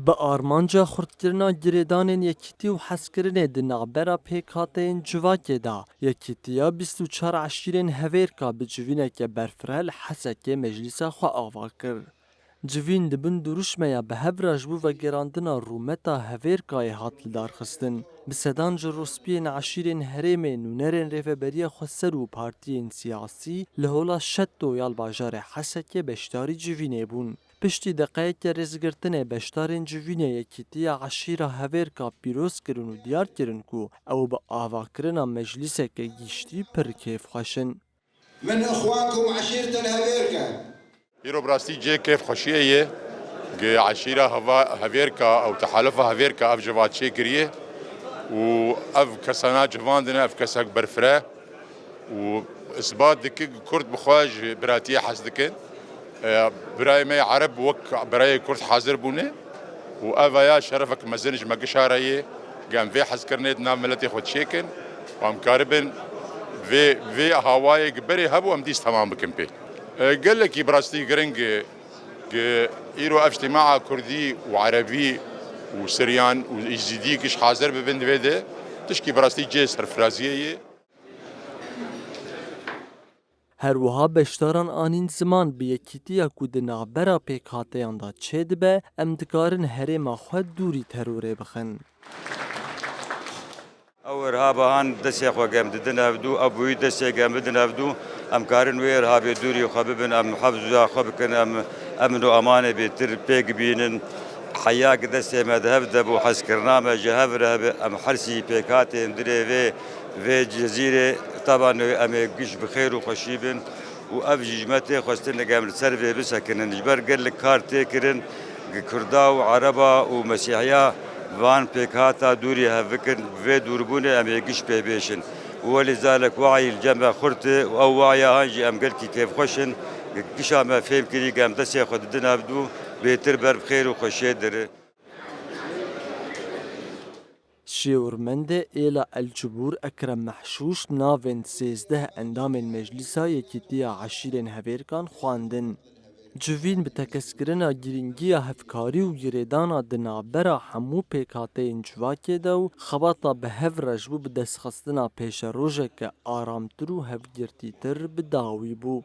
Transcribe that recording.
به آرمانجا خردکرنا گریدانên yekîtî û hezkirinê di navbera pêkhateyên civakê da yekîtiya 24 eşîrên Hevêrka bi civîneke berfireh li Hesekê meclîsa xwe ava kir. Civîn dibin duruşmeya bihevra ji bo vegerandina rûmeta Hevêrkayê hat lidarxistin. Bi sedan ji rospiyên eşîrên herêmê nûnerên rêveberiya Xweser û partiyên siyasî li hola Şetto ya li bajarê Hesekê beşdarî civînê bûn. Piştî deqeyeke rêzgirtinê beşdarên civînê yekîtiya eşîra Hevêrka pîroz kirin û diyar kirin ku ew bi avakirina meclîseke gîştî pir kêfxweş in. من اخوانكم عشيرة الهبيركا. إيرو براستي جي كيف خشية جي عشيرة هافيركا أو تحالف هافيركا أف جوات شيكريه وأف كسانا جواندنا أف كساك برفرة وإثبات دك كرد بخواج براتية حسدكن براي ما عرب وك براي كرد حاضر بونه وأفايا شرفك مزنج مقشارية قام في حسكرنيت نام ملتي خود شيكن وام كاربن في هواي قبري هبو أم ديس تمام بكمبي قال لك براستي جرينج إيرو اجتماع كردي وعربي وسريان ويزيدي كش حاضر ببند فيده تشكي براستي جي سرفرازية هەروەها beşdaran anîn ziman bi yekîtiya ku di navbera pêkhateyan da çê dibe em dikarin herêma xwe dûrî terorê bixin. او ارهابان دسي خو قام دنافدو ابوي دسي قام دنافدو ام كارن وير هابي دوري خببن ام حفظا خبكن ام امنو امانه بيتر بيق بينن حياك دسي مذهب دبو حسكرنا ما جهفر ام حرسي بيكاتي مدري في جزيره طبعا ام قش بخير وخشيبن واف جمتي خوستن قام سيرفي بسكن نجبر قال لك كارتي كرن كردا وعربا ومسيحيه وان بيكاتا دوري هفكر في دوربونه ام يقش بيبيشن ولذلك وعي الجمع خرطه او وعي هانجي ام قلتي كيف خوشن قشا ما فهم كري قام دسي خد دنابدو بيتر بر بخير وخشيدر Şêwirmendê êla Elcubûr Ekrem Mehşûş navên 13 endamên meclîsa yekîtiya eşîrên Hevêrkan xwandin. Civîn bi tekeskirina girîngiya hevkarî û girêdana di navbera hemû pêkhateyên civakê de û xebata bihevre ji bo bi destxistina pêşerojeke aramtir û hevgirtîtir bi dawî bû.